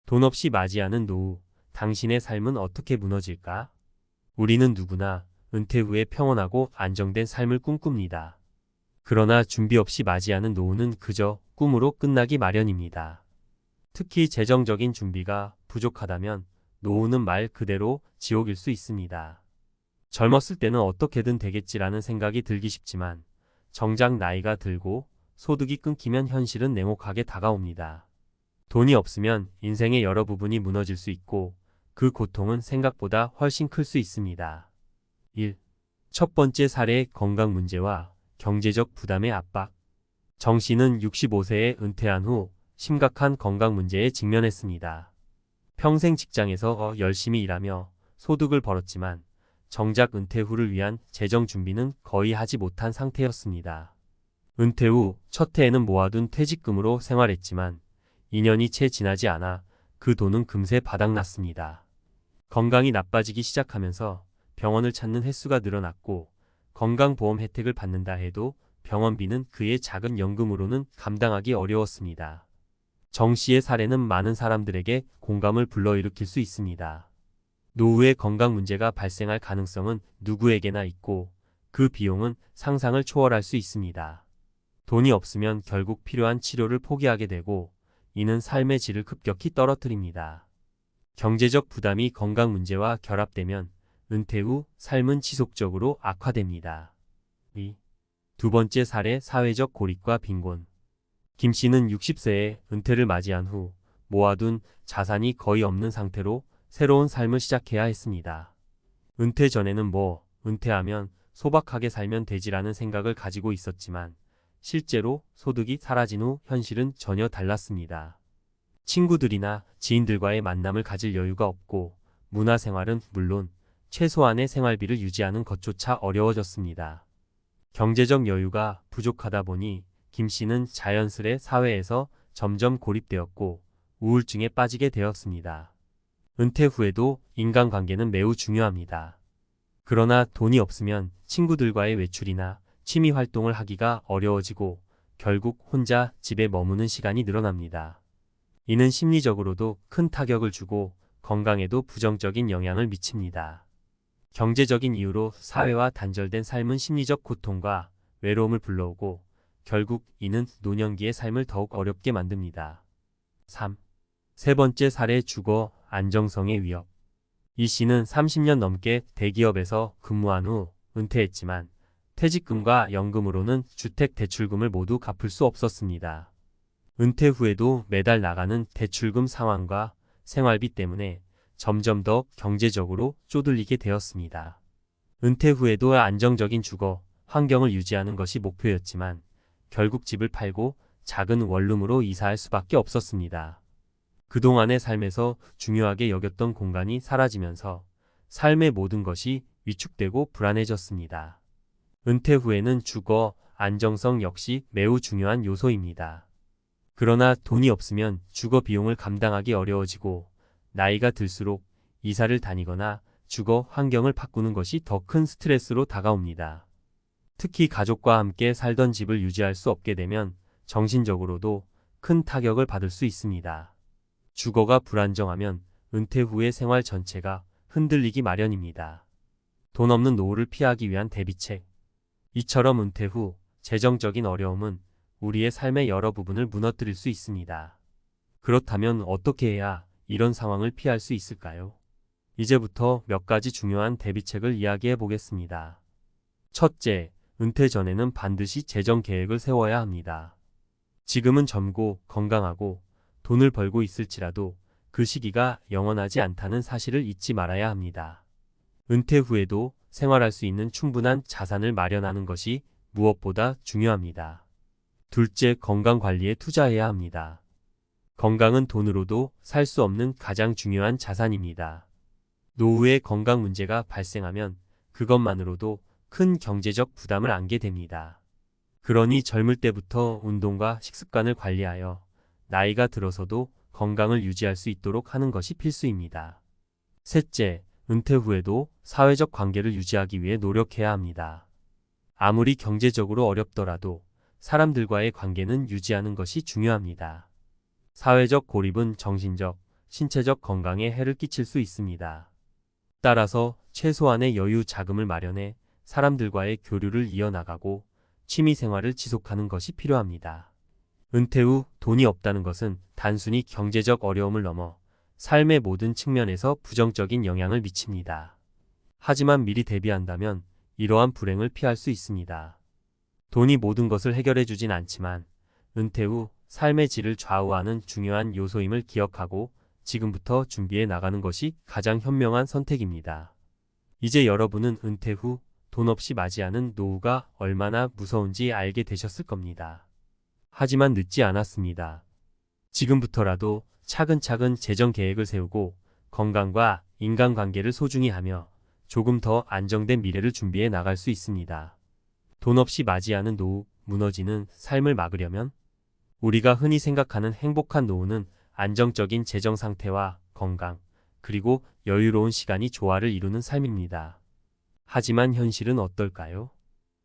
돈 없이 맞이하는 노후, 당신의 삶은 어떻게 무너질까? 우리는 누구나 은퇴 후에 평온하고 안정된 삶을 꿈꿉니다. 그러나 준비 없이 맞이하는 노후는 그저 꿈으로 끝나기 마련입니다. 특히 재정적인 준비가 부족하다면 노후는 말 그대로 지옥일 수 있습니다. 젊었을 때는 어떻게든 되겠지라는 생각이 들기 쉽지만 정작 나이가 들고 소득이 끊기면 현실은 냉혹하게 다가옵니다. 돈이 없으면 인생의 여러 부분이 무너질 수 있고 그 고통은 생각보다 훨씬 클 수 있습니다. 1. 첫 번째 사례 건강 문제와 경제적 부담의 압박. 정 씨는 65세에 은퇴한 후 심각한 건강 문제에 직면했습니다. 평생 직장에서 열심히 일하며 소득을 벌었지만 정작 은퇴 후를 위한 재정 준비는 거의 하지 못한 상태였습니다. 은퇴 후 첫 해에는 모아둔 퇴직금으로 생활했지만 2년이 채 지나지 않아 그 돈은 금세 바닥났습니다. 건강이 나빠지기 시작하면서 병원을 찾는 횟수가 늘어났고 건강보험 혜택을 받는다 해도 병원비는 그의 작은 연금으로는 감당하기 어려웠습니다. 정 씨의 사례는 많은 사람들에게 공감을 불러일으킬 수 있습니다. 노후에 건강 문제가 발생할 가능성은 누구에게나 있고 그 비용은 상상을 초월할 수 있습니다. 돈이 없으면 결국 필요한 치료를 포기하게 되고 이는 삶의 질을 급격히 떨어뜨립니다. 경제적 부담이 건강 문제와 결합되면 은퇴 후 삶은 지속적으로 악화됩니다. 2. 두 번째 사례 사회적 고립과 빈곤. 김 씨는 60세에 은퇴를 맞이한 후 모아둔 자산이 거의 없는 상태로 새로운 삶을 시작해야 했습니다. 은퇴 전에는 은퇴하면 소박하게 살면 되지라는 생각을 가지고 있었지만 실제로 소득이 사라진 후 현실은 전혀 달랐습니다. 친구들이나 지인들과의 만남을 가질 여유가 없고 문화생활은 물론 최소한의 생활비를 유지하는 것조차 어려워졌습니다. 경제적 여유가 부족하다 보니 김 씨는 자연스레 사회에서 점점 고립되었고 우울증에 빠지게 되었습니다. 은퇴 후에도 인간관계는 매우 중요합니다. 그러나 돈이 없으면 친구들과의 외출이나 취미 활동을 하기가 어려워지고 결국 혼자 집에 머무는 시간이 늘어납니다. 이는 심리적으로도 큰 타격을 주고 건강에도 부정적인 영향을 미칩니다. 경제적인 이유로 사회와 단절된 삶은 심리적 고통과 외로움을 불러오고 결국 이는 노년기의 삶을 더욱 어렵게 만듭니다. 3. 세 번째 사례 주거 안정성의 위협. 이 씨는 30년 넘게 대기업에서 근무한 후 은퇴했지만 퇴직금과 연금으로는 주택 대출금을 모두 갚을 수 없었습니다. 은퇴 후에도 매달 나가는 대출금 상환과 생활비 때문에 점점 더 경제적으로 쪼들리게 되었습니다. 은퇴 후에도 안정적인 주거 환경을 유지하는 것이 목표였지만 결국 집을 팔고 작은 원룸으로 이사할 수밖에 없었습니다. 그동안의 삶에서 중요하게 여겼던 공간이 사라지면서 삶의 모든 것이 위축되고 불안해졌습니다. 은퇴 후에는 주거 안정성 역시 매우 중요한 요소입니다. 그러나 돈이 없으면 주거 비용을 감당하기 어려워지고 나이가 들수록 이사를 다니거나 주거 환경을 바꾸는 것이 더 큰 스트레스로 다가옵니다. 특히 가족과 함께 살던 집을 유지할 수 없게 되면 정신적으로도 큰 타격을 받을 수 있습니다. 주거가 불안정하면 은퇴 후의 생활 전체가 흔들리기 마련입니다. 돈 없는 노후를 피하기 위한 대비책. 이처럼 은퇴 후 재정적인 어려움은 우리의 삶의 여러 부분을 무너뜨릴 수 있습니다. 그렇다면 어떻게 해야 이런 상황을 피할 수 있을까요? 이제부터 몇 가지 중요한 대비책을 이야기해 보겠습니다. 첫째, 은퇴 전에는 반드시 재정 계획을 세워야 합니다. 지금은 젊고 건강하고 돈을 벌고 있을지라도 그 시기가 영원하지 않다는 사실을 잊지 말아야 합니다. 은퇴 후에도 생활할 수 있는 충분한 자산을 마련하는 것이 무엇보다 중요합니다. 둘째, 건강 관리에 투자해야 합니다. 건강은 돈으로도 살 수 없는 가장 중요한 자산입니다. 노후에 건강 문제가 발생하면 그것만으로도 큰 경제적 부담을 안게 됩니다. 그러니 젊을 때부터 운동과 식습관을 관리하여 나이가 들어서도 건강을 유지할 수 있도록 하는 것이 필수입니다. 셋째, 은퇴 후에도 사회적 관계를 유지하기 위해 노력해야 합니다. 아무리 경제적으로 어렵더라도 사람들과의 관계는 유지하는 것이 중요합니다. 사회적 고립은 정신적, 신체적 건강에 해를 끼칠 수 있습니다. 따라서 최소한의 여유 자금을 마련해 사람들과의 교류를 이어나가고 취미 생활을 지속하는 것이 필요합니다. 은퇴 후 돈이 없다는 것은 단순히 경제적 어려움을 넘어 삶의 모든 측면에서 부정적인 영향을 미칩니다. 하지만 미리 대비한다면 이러한 불행을 피할 수 있습니다. 돈이 모든 것을 해결해 주진 않지만 은퇴 후 삶의 질을 좌우하는 중요한 요소임을 기억하고 지금부터 준비해 나가는 것이 가장 현명한 선택입니다. 이제 여러분은 은퇴 후 돈 없이 맞이하는 노후가 얼마나 무서운지 알게 되셨을 겁니다. 하지만 늦지 않았습니다. 지금부터라도 차근차근 재정 계획을 세우고 건강과 인간관계를 소중히 하며 조금 더 안정된 미래를 준비해 나갈 수 있습니다. 돈 없이 맞이하는 노후, 무너지는 삶을 막으려면 우리가 흔히 생각하는 행복한 노후는 안정적인 재정 상태와 건강, 그리고 여유로운 시간이 조화를 이루는 삶입니다. 하지만 현실은 어떨까요?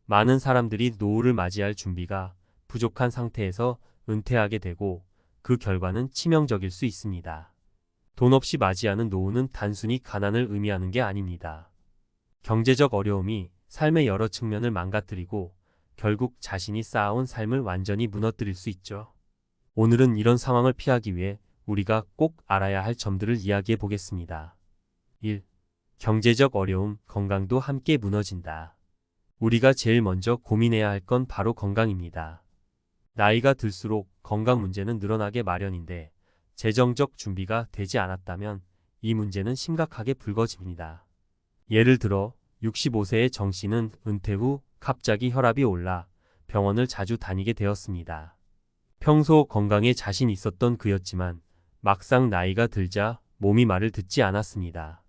많은 사람들이 노후를 맞이할 준비가 부족한 상태에서 은퇴하게 되고 그 결과는 치명적일 수 있습니다. 돈 없이 맞이하는 노후는 단순히 가난을 의미하는 게 아닙니다. 경제적 어려움이 삶의 여러 측면을 망가뜨리고 결국 자신이 쌓아온 삶을 완전히 무너뜨릴 수 있죠. 오늘은 이런 상황을 피하기 위해 우리가 꼭 알아야 할 점들을 이야기해 보겠습니다. 1. 경제적 어려움, 건강도 함께 무너진다. 우리가 제일 먼저 고민해야 할 건 바로 건강입니다. 나이가 들수록 건강 문제는 늘어나게 마련인데 재정적 준비가 되지 않았다면 이 문제는 심각하게 불거집니다. 예를 들어 65세의 정 씨는 은퇴 후 갑자기 혈압이 올라 병원을 자주 다니게 되었습니다. 평소 건강에 자신 있었던 그였지만 막상 나이가 들자 몸이 말을 듣지 않았습니다.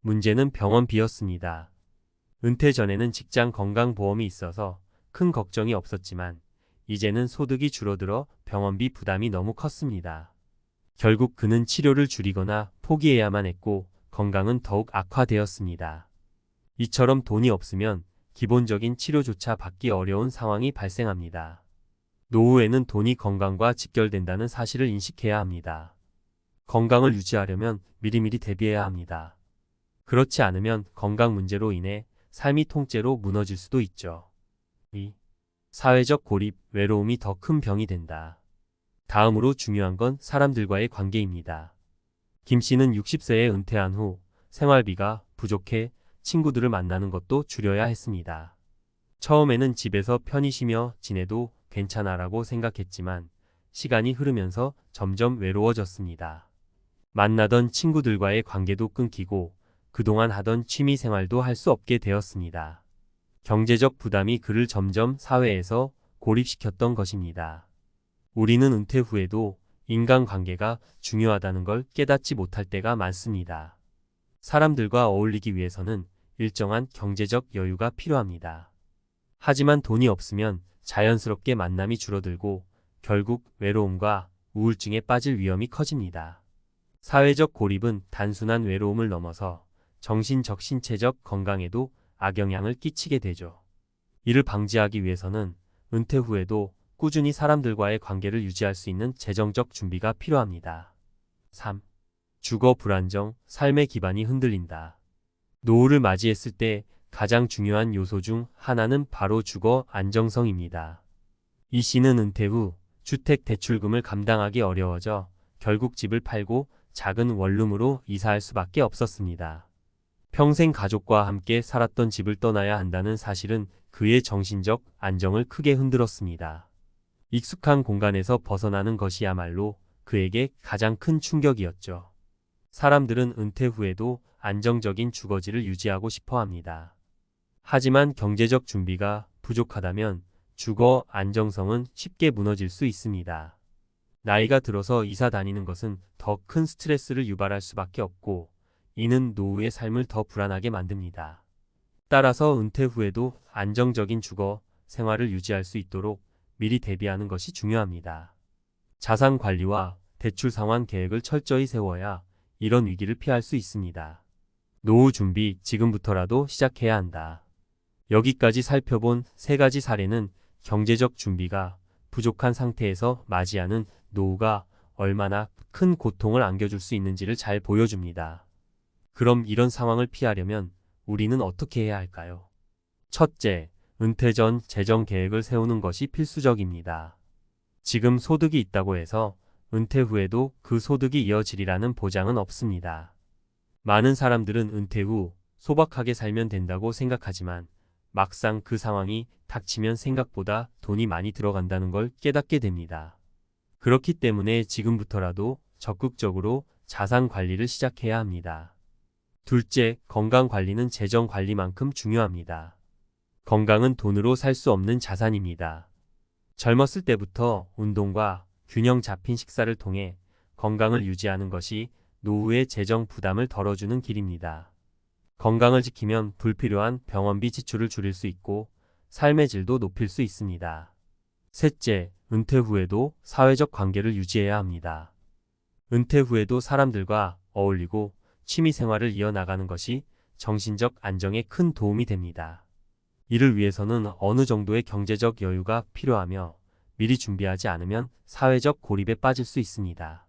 문제는 병원비였습니다. 은퇴 전에는 직장 건강보험이 있어서 큰 걱정이 없었지만 이제는 소득이 줄어들어 병원비 부담이 너무 컸습니다. 결국 그는 치료를 줄이거나 포기해야만 했고 건강은 더욱 악화되었습니다. 이처럼 돈이 없으면 기본적인 치료조차 받기 어려운 상황이 발생합니다. 노후에는 돈이 건강과 직결된다는 사실을 인식해야 합니다. 건강을 유지하려면 미리미리 대비해야 합니다. 그렇지 않으면 건강 문제로 인해 삶이 통째로 무너질 수도 있죠. 2. 사회적 고립, 외로움이 더 큰 병이 된다. 다음으로 중요한 건 사람들과의 관계입니다. 김 씨는 60세에 은퇴한 후 생활비가 부족해 친구들을 만나는 것도 줄여야 했습니다. 처음에는 집에서 편히 쉬며 지내도 괜찮아라고 생각했지만 시간이 흐르면서 점점 외로워졌습니다. 만나던 친구들과의 관계도 끊기고 그동안 하던 취미 생활도 할 수 없게 되었습니다. 경제적 부담이 그를 점점 사회에서 고립시켰던 것입니다. 우리는 은퇴 후에도 인간관계가 중요하다는 걸 깨닫지 못할 때가 많습니다. 사람들과 어울리기 위해서는 일정한 경제적 여유가 필요합니다. 하지만 돈이 없으면 자연스럽게 만남이 줄어들고 결국 외로움과 우울증에 빠질 위험이 커집니다. 사회적 고립은 단순한 외로움을 넘어서 정신적 신체적 건강에도 악영향을 끼치게 되죠. 이를 방지하기 위해서는 은퇴 후에도 꾸준히 사람들과의 관계를 유지할 수 있는 재정적 준비가 필요합니다. 3. 주거 불안정, 삶의 기반이 흔들린다. 노후를 맞이했을 때 가장 중요한 요소 중 하나는 바로 주거 안정성입니다. 이 씨는 은퇴 후 주택 대출금을 감당하기 어려워져 결국 집을 팔고 작은 원룸으로 이사할 수밖에 없었습니다. 평생 가족과 함께 살았던 집을 떠나야 한다는 사실은 그의 정신적 안정을 크게 흔들었습니다. 익숙한 공간에서 벗어나는 것이야말로 그에게 가장 큰 충격이었죠. 사람들은 은퇴 후에도 안정적인 주거지를 유지하고 싶어 합니다. 하지만 경제적 준비가 부족하다면 주거 안정성은 쉽게 무너질 수 있습니다. 나이가 들어서 이사 다니는 것은 더 큰 스트레스를 유발할 수밖에 없고 이는 노후의 삶을 더 불안하게 만듭니다. 따라서 은퇴 후에도 안정적인 주거 생활을 유지할 수 있도록 미리 대비하는 것이 중요합니다. 자산 관리와 대출 상환 계획을 철저히 세워야 이런 위기를 피할 수 있습니다. 노후 준비 지금부터라도 시작해야 한다. 여기까지 살펴본 3가지 사례는 경제적 준비가 부족한 상태에서 맞이하는 노후가 얼마나 큰 고통을 안겨줄 수 있는지를 잘 보여줍니다. 그럼 이런 상황을 피하려면 우리는 어떻게 해야 할까요? 첫째, 은퇴 전 재정 계획을 세우는 것이 필수적입니다. 지금 소득이 있다고 해서 은퇴 후에도 그 소득이 이어지리라는 보장은 없습니다. 많은 사람들은 은퇴 후 소박하게 살면 된다고 생각하지만 막상 그 상황이 닥치면 생각보다 돈이 많이 들어간다는 걸 깨닫게 됩니다. 그렇기 때문에 지금부터라도 적극적으로 자산 관리를 시작해야 합니다. 둘째, 건강 관리는 재정 관리만큼 중요합니다. 건강은 돈으로 살 수 없는 자산입니다. 젊었을 때부터 운동과 균형 잡힌 식사를 통해 건강을 유지하는 것이 노후의 재정 부담을 덜어주는 길입니다. 건강을 지키면 불필요한 병원비 지출을 줄일 수 있고 삶의 질도 높일 수 있습니다. 셋째, 은퇴 후에도 사회적 관계를 유지해야 합니다. 은퇴 후에도 사람들과 어울리고 취미 생활을 이어나가는 것이 정신적 안정에 큰 도움이 됩니다. 이를 위해서는 어느 정도의 경제적 여유가 필요하며 미리 준비하지 않으면 사회적 고립에 빠질 수 있습니다.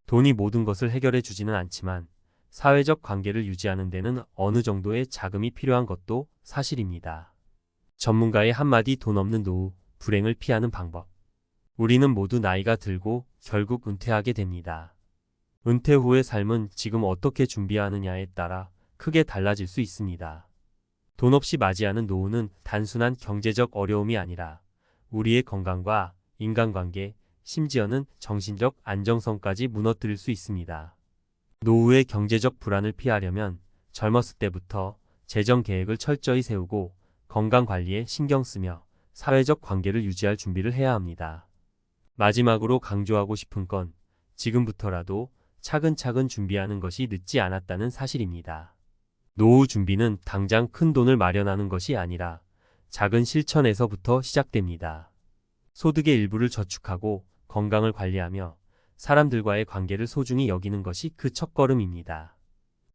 돈이 모든 것을 해결해 주지는 않지만 사회적 관계를 유지하는 데는 어느 정도의 자금이 필요한 것도 사실입니다. 전문가의 한마디 돈 없는 노후, 불행을 피하는 방법. 우리는 모두 나이가 들고 결국 은퇴하게 됩니다. 은퇴 후의 삶은 지금 어떻게 준비해야 하느냐에 따라 크게 달라질 수 있습니다. 돈 없이 맞이하는 노후는 단순한 경제적 어려움이 아니라 우리의 건강과 인간관계, 심지어는 정신적 안정성까지 무너뜨릴 수 있습니다. 노후의 경제적 불안을 피하려면 젊었을 때부터 재정 계획을 철저히 세우고 건강 관리에 신경 쓰며 사회적 관계를 유지할 준비를 해야 합니다. 마지막으로 강조하고 싶은 건 지금부터라도 차근차근 준비하는 것이 늦지 않았다는 사실입니다. 노후 준비는 당장 큰 돈을 마련하는 것이 아니라 작은 실천에서부터 시작됩니다. 소득의 일부를 저축하고 건강을 관리하며 사람들과의 관계를 소중히 여기는 것이 그 첫걸음입니다.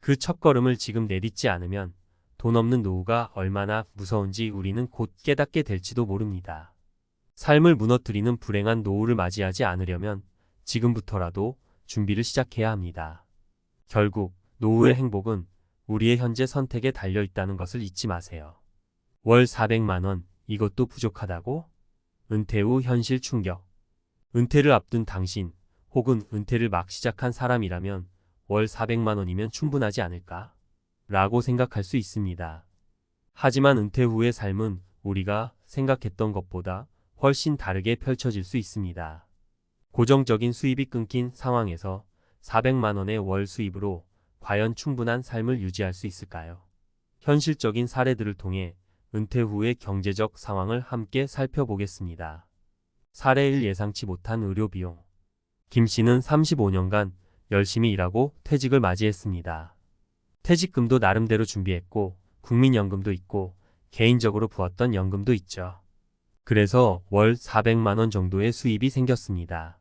그 첫걸음을 지금 내딛지 않으면 돈 없는 노후가 얼마나 무서운지 우리는 곧 깨닫게 될지도 모릅니다. 삶을 무너뜨리는 불행한 노후를 맞이하지 않으려면 지금부터라도 준비를 시작해야 합니다. 결국 노후의 행복은 우리의 현재 선택에 달려 있다는 것을 잊지 마세요. 월 400만 원, 이것도 부족하다고? 은퇴 후 현실 충격. 은퇴를 앞둔 당신, 혹은 은퇴를 막 시작한 사람이라면 월 400만 원이면 충분하지 않을까? 라고 생각할 수 있습니다. 하지만 은퇴 후의 삶은 우리가 생각했던 것보다 훨씬 다르게 펼쳐질 수 있습니다. 고정적인 수입이 끊긴 상황에서 400만 원의 월 수입으로 과연 충분한 삶을 유지할 수 있을까요? 현실적인 사례들을 통해 은퇴 후의 경제적 상황을 함께 살펴보겠습니다. 사례 1. 예상치 못한 의료 비용. 김 씨는 35년간 열심히 일하고 퇴직을 맞이했습니다. 퇴직금도 나름대로 준비했고 국민연금도 있고 개인적으로 부었던 연금도 있죠. 그래서 월 400만 원 정도의 수입이 생겼습니다.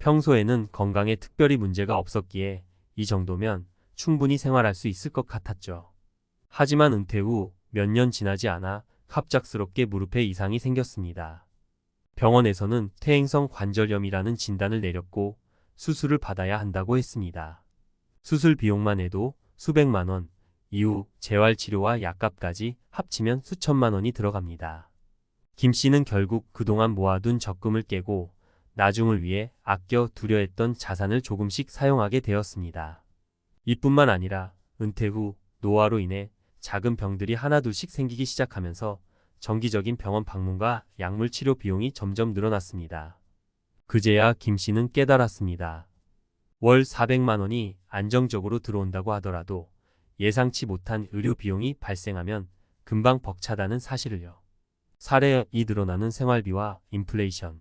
평소에는 건강에 특별히 문제가 없었기에 이 정도면 충분히 생활할 수 있을 것 같았죠. 하지만 은퇴 후 몇 년 지나지 않아 갑작스럽게 무릎에 이상이 생겼습니다. 병원에서는 퇴행성 관절염이라는 진단을 내렸고 수술을 받아야 한다고 했습니다. 수술 비용만 해도 수백만 원, 이후 재활치료와 약값까지 합치면 수천만 원이 들어갑니다. 김 씨는 결국 그동안 모아둔 적금을 깨고 나중을 위해 아껴 두려 했던 자산을 조금씩 사용하게 되었습니다. 이뿐만 아니라 은퇴 후 노화로 인해 작은 병들이 하나둘씩 생기기 시작하면서 정기적인 병원 방문과 약물 치료 비용이 점점 늘어났습니다. 그제야 김 씨는 깨달았습니다. 월 400만 원이 안정적으로 들어온다고 하더라도 예상치 못한 의료 비용이 발생하면 금방 벅차다는 사실을요. 사례 2. 늘어나는 생활비와 인플레이션.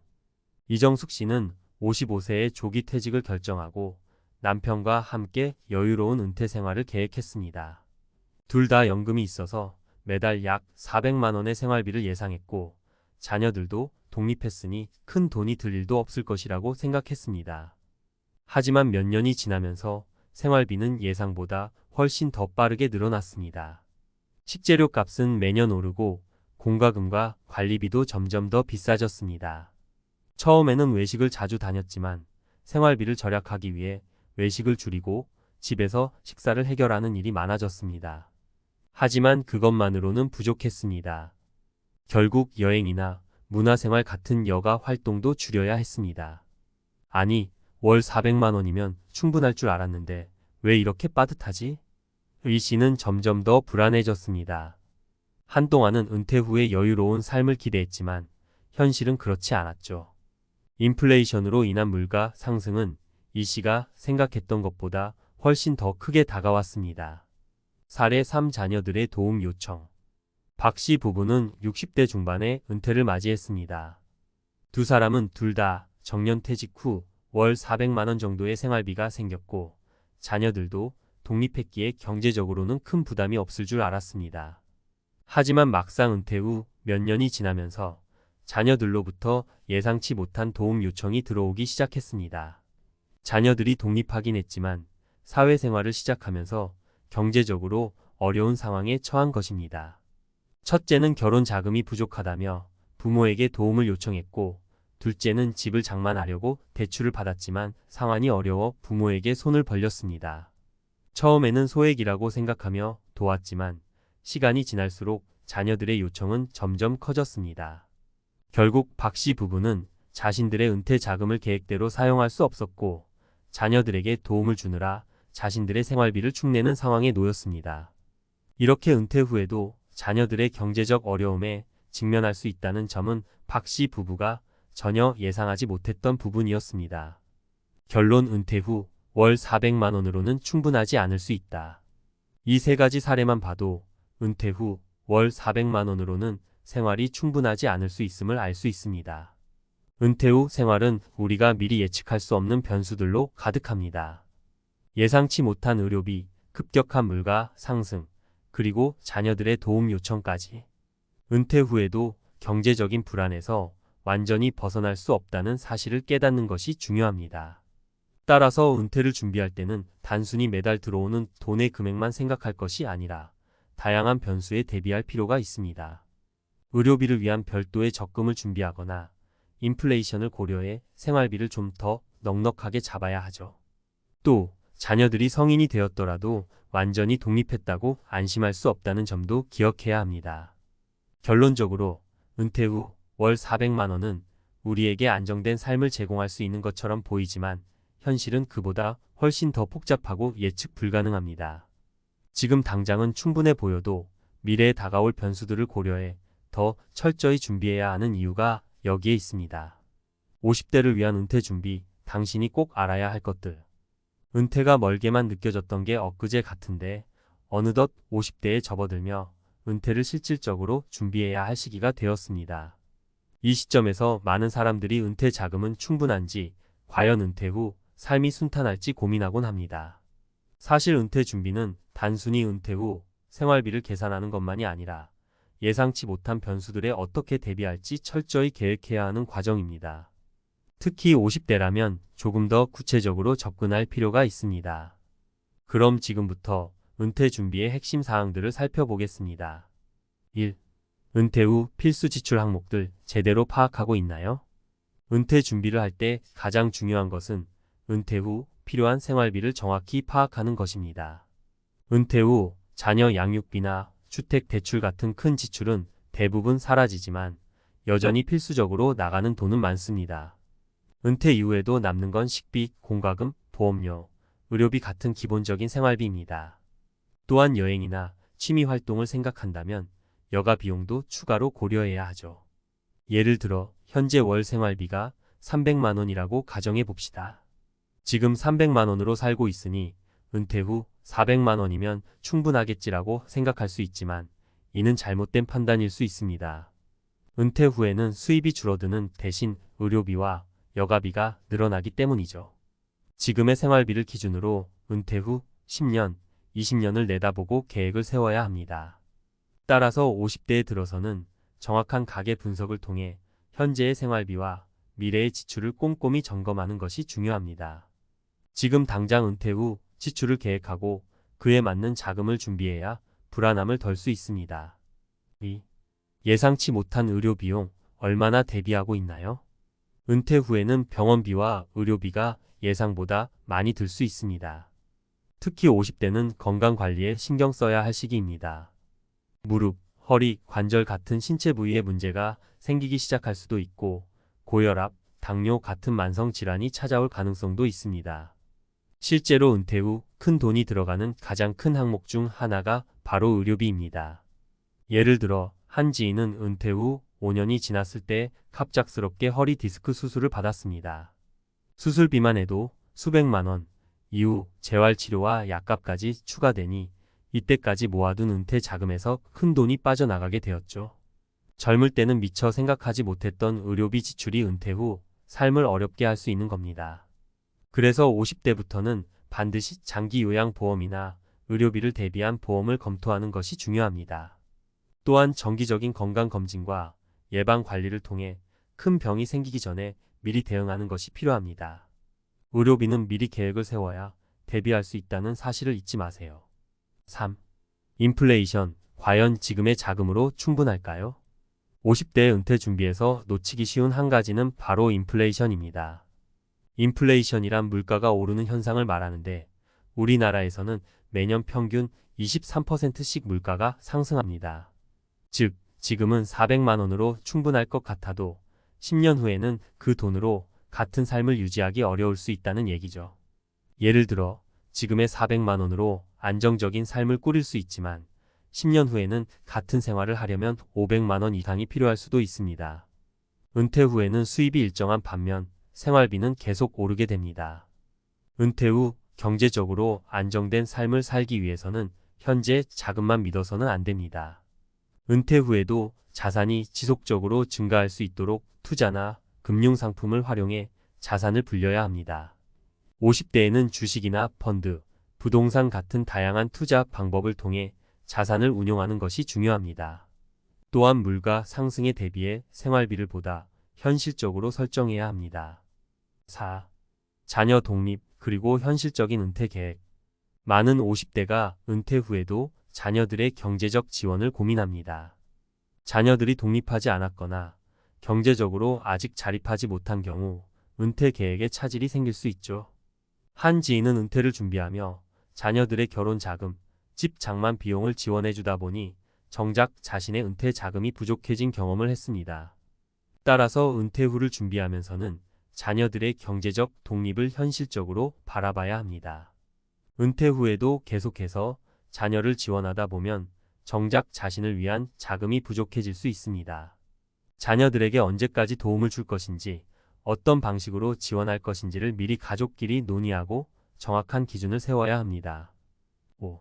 이정숙 씨는 55세에 조기 퇴직을 결정하고 남편과 함께 여유로운 은퇴 생활을 계획했습니다. 둘 다 연금이 있어서 매달 약 400만 원의 생활비를 예상했고 자녀들도 독립했으니 큰 돈이 들 일도 없을 것이라고 생각했습니다. 하지만 몇 년이 지나면서 생활비는 예상보다 훨씬 더 빠르게 늘어났습니다. 식재료 값은 매년 오르고 공과금과 관리비도 점점 더 비싸졌습니다. 처음에는 외식을 자주 다녔지만 생활비를 절약하기 위해 외식을 줄이고 집에서 식사를 해결하는 일이 많아졌습니다. 하지만 그것만으로는 부족했습니다. 결국 여행이나 문화생활 같은 여가 활동도 줄여야 했습니다. 아니, 월 400만 원이면 충분할 줄 알았는데 왜 이렇게 빠듯하지? 의 씨는 점점 더 불안해졌습니다. 한동안은 은퇴 후에 여유로운 삶을 기대했지만 현실은 그렇지 않았죠. 인플레이션으로 인한 물가 상승은 이 씨가 생각했던 것보다 훨씬 더 크게 다가왔습니다. 사례 3 자녀들의 도움 요청. 박 씨 부부는 60대 중반에 은퇴를 맞이했습니다. 두 사람은 둘 다 정년퇴직 후 월 400만 원 정도의 생활비가 생겼고 자녀들도 독립했기에 경제적으로는 큰 부담이 없을 줄 알았습니다. 하지만 막상 은퇴 후 몇 년이 지나면서 자녀들로부터 예상치 못한 도움 요청이 들어오기 시작했습니다. 자녀들이 독립하긴 했지만 사회생활을 시작하면서 경제적으로 어려운 상황에 처한 것입니다. 첫째는 결혼 자금이 부족하다며 부모에게 도움을 요청했고, 둘째는 집을 장만하려고 대출을 받았지만 상황이 어려워 부모에게 손을 벌렸습니다. 처음에는 소액이라고 생각하며 도왔지만 시간이 지날수록 자녀들의 요청은 점점 커졌습니다. 결국 박 씨 부부는 자신들의 은퇴 자금을 계획대로 사용할 수 없었고 자녀들에게 도움을 주느라 자신들의 생활비를 축내는 상황에 놓였습니다. 이렇게 은퇴 후에도 자녀들의 경제적 어려움에 직면할 수 있다는 점은 박 씨 부부가 전혀 예상하지 못했던 부분이었습니다. 결론 은퇴 후 월 400만 원으로는 충분하지 않을 수 있다. 이 세 가지 사례만 봐도 은퇴 후 월 400만 원으로는 생활이 충분하지 않을 수 있음을 알 수 있습니다. 은퇴 후 생활은 우리가 미리 예측할 수 없는 변수들로 가득합니다. 예상치 못한 의료비, 급격한 물가 상승, 그리고 자녀들의 도움 요청까지. 은퇴 후에도 경제적인 불안에서 완전히 벗어날 수 없다는 사실을 깨닫는 것이 중요합니다. 따라서 은퇴를 준비할 때는 단순히 매달 들어오는 돈의 금액만 생각할 것이 아니라 다양한 변수에 대비할 필요가 있습니다. 의료비를 위한 별도의 적금을 준비하거나 인플레이션을 고려해 생활비를 좀 더 넉넉하게 잡아야 하죠. 또 자녀들이 성인이 되었더라도 완전히 독립했다고 안심할 수 없다는 점도 기억해야 합니다. 결론적으로 은퇴 후 월 400만 원은 우리에게 안정된 삶을 제공할 수 있는 것처럼 보이지만 현실은 그보다 훨씬 더 복잡하고 예측 불가능합니다. 지금 당장은 충분해 보여도 미래에 다가올 변수들을 고려해 더 철저히 준비해야 하는 이유가 여기에 있습니다. 50대를 위한 은퇴 준비, 당신이 꼭 알아야 할 것들. 은퇴가 멀게만 느껴졌던 게 엊그제 같은데 어느덧 50대에 접어들며 은퇴를 실질적으로 준비해야 할 시기가 되었습니다. 이 시점에서 많은 사람들이 은퇴 자금은 충분한지, 과연 은퇴 후 삶이 순탄할지 고민하곤 합니다. 사실 은퇴 준비는 단순히 은퇴 후 생활비를 계산하는 것만이 아니라 예상치 못한 변수들에 어떻게 대비할지 철저히 계획해야 하는 과정입니다. 특히 50대라면 조금 더 구체적으로 접근할 필요가 있습니다. 그럼 지금부터 은퇴 준비의 핵심 사항들을 살펴보겠습니다. 1. 은퇴 후 필수 지출 항목들 제대로 파악하고 있나요? 은퇴 준비를 할 때 가장 중요한 것은 은퇴 후 필요한 생활비를 정확히 파악하는 것입니다. 은퇴 후 자녀 양육비나 주택 대출 같은 큰 지출은 대부분 사라지지만 여전히 필수적으로 나가는 돈은 많습니다. 은퇴 이후에도 남는 건 식비, 공과금, 보험료, 의료비 같은 기본적인 생활비입니다. 또한 여행이나 취미 활동을 생각한다면 여가 비용도 추가로 고려해야 하죠. 예를 들어 현재 월 생활비가 300만 원이라고 가정해 봅시다. 지금 300만 원으로 살고 있으니 은퇴 후 400만 원이면 충분하겠지라고 생각할 수 있지만 이는 잘못된 판단일 수 있습니다. 은퇴 후에는 수입이 줄어드는 대신 의료비와 여가비가 늘어나기 때문이죠. 지금의 생활비를 기준으로 은퇴 후 10년, 20년을 내다보고 계획을 세워야 합니다. 따라서 50대에 들어서는 정확한 가계 분석을 통해 현재의 생활비와 미래의 지출을 꼼꼼히 점검하는 것이 중요합니다. 지금 당장 은퇴 후 지출을 계획하고 그에 맞는 자금을 준비해야 불안함을 덜 수 있습니다. 2. 예상치 못한 의료 비용 얼마나 대비하고 있나요? 은퇴 후에는 병원비와 의료비가 예상보다 많이 들 수 있습니다. 특히 50대는 건강 관리에 신경 써야 할 시기입니다. 무릎, 허리, 관절 같은 신체 부위에 문제가 생기기 시작할 수도 있고 고혈압, 당뇨 같은 만성 질환이 찾아올 가능성도 있습니다. 실제로 은퇴 후 큰 돈이 들어가는 가장 큰 항목 중 하나가 바로 의료비입니다. 예를 들어 한 지인은 은퇴 후 5년이 지났을 때 갑작스럽게 허리 디스크 수술을 받았습니다. 수술비만 해도 수백만 원, 이후 재활치료와 약값까지 추가되니 이때까지 모아둔 은퇴 자금에서 큰 돈이 빠져나가게 되었죠. 젊을 때는 미처 생각하지 못했던 의료비 지출이 은퇴 후 삶을 어렵게 할 수 있는 겁니다. 그래서 50대부터는 반드시 장기 요양보험이나 의료비를 대비한 보험을 검토하는 것이 중요합니다. 또한 정기적인 건강검진과 예방관리를 통해 큰 병이 생기기 전에 미리 대응하는 것이 필요합니다. 의료비는 미리 계획을 세워야 대비할 수 있다는 사실을 잊지 마세요. 3. 인플레이션, 과연 지금의 자금으로 충분할까요? 50대 은퇴 준비에서 놓치기 쉬운 한 가지는 바로 인플레이션입니다. 인플레이션이란 물가가 오르는 현상을 말하는데 우리나라에서는 매년 평균 23%씩 물가가 상승합니다. 즉, 지금은 400만 원으로 충분할 것 같아도 10년 후에는 그 돈으로 같은 삶을 유지하기 어려울 수 있다는 얘기죠. 예를 들어 지금의 400만 원으로 안정적인 삶을 꾸릴 수 있지만 10년 후에는 같은 생활을 하려면 500만 원 이상이 필요할 수도 있습니다. 은퇴 후에는 수입이 일정한 반면 생활비는 계속 오르게 됩니다. 은퇴 후 경제적으로 안정된 삶을 살기 위해서는 현재 자금만 믿어서는 안 됩니다. 은퇴 후에도 자산이 지속적으로 증가할 수 있도록 투자나 금융상품을 활용해 자산을 불려야 합니다. 50대에는 주식이나 펀드, 부동산 같은 다양한 투자 방법을 통해 자산을 운용하는 것이 중요합니다. 또한 물가 상승에 대비해 생활비를 보다 현실적으로 설정해야 합니다. 4. 자녀 독립 그리고 현실적인 은퇴 계획. 많은 50대가 은퇴 후에도 자녀들의 경제적 지원을 고민합니다. 자녀들이 독립하지 않았거나 경제적으로 아직 자립하지 못한 경우 은퇴 계획에 차질이 생길 수 있죠. 한 지인은 은퇴를 준비하며 자녀들의 결혼 자금, 집 장만 비용을 지원해주다 보니 정작 자신의 은퇴 자금이 부족해진 경험을 했습니다. 따라서 은퇴 후를 준비하면서는 자녀들의 경제적 독립을 현실적으로 바라봐야 합니다. 은퇴 후에도 계속해서 자녀를 지원하다 보면 정작 자신을 위한 자금이 부족해질 수 있습니다. 자녀들에게 언제까지 도움을 줄 것인지, 어떤 방식으로 지원할 것인지를 미리 가족끼리 논의하고 정확한 기준을 세워야 합니다. 5.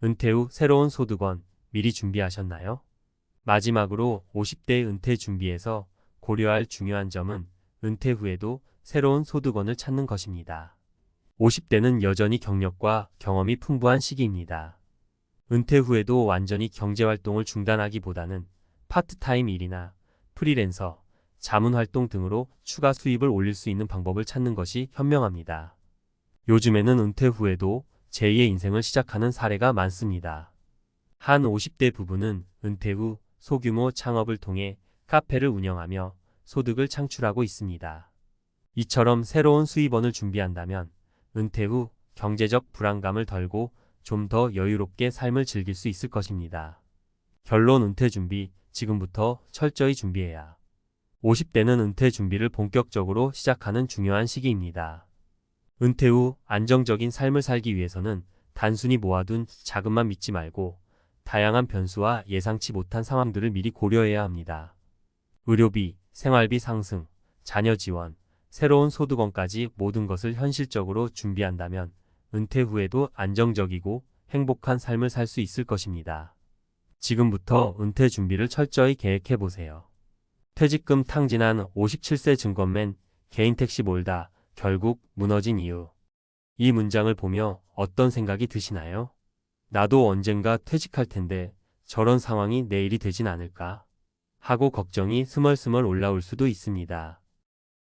은퇴 후 새로운 소득원 미리 준비하셨나요? 마지막으로 50대 은퇴 준비에서 고려할 중요한 점은 은퇴 후에도 새로운 소득원을 찾는 것입니다. 50대는 여전히 경력과 경험이 풍부한 시기입니다. 은퇴 후에도 완전히 경제활동을 중단하기보다는 파트타임 일이나 프리랜서, 자문활동 등으로 추가 수입을 올릴 수 있는 방법을 찾는 것이 현명합니다. 요즘에는 은퇴 후에도 제2의 인생을 시작하는 사례가 많습니다. 한 50대 부부는 은퇴 후 소규모 창업을 통해 카페를 운영하며 소득을 창출하고 있습니다. 이처럼 새로운 수입원을 준비한다면 은퇴 후 경제적 불안감을 덜고 좀 더 여유롭게 삶을 즐길 수 있을 것입니다. 결론 은퇴 준비, 지금부터 철저히 준비해야. 50대는 은퇴 준비를 본격적으로 시작하는 중요한 시기입니다. 은퇴 후 안정적인 삶을 살기 위해서는 단순히 모아둔 자금만 믿지 말고 다양한 변수와 예상치 못한 상황들을 미리 고려해야 합니다. 의료비, 생활비 상승, 자녀 지원, 새로운 소득원까지 모든 것을 현실적으로 준비한다면 은퇴 후에도 안정적이고 행복한 삶을 살 수 있을 것입니다. 지금부터 은퇴 준비를 철저히 계획해 보세요. 퇴직금 탕진한 57세 증권맨, 개인 택시 몰다, 결국 무너진 이유. 이 문장을 보며 어떤 생각이 드시나요? 나도 언젠가 퇴직할 텐데 저런 상황이 내일이 되진 않을까? 하고 걱정이 스멀스멀 올라올 수도 있습니다.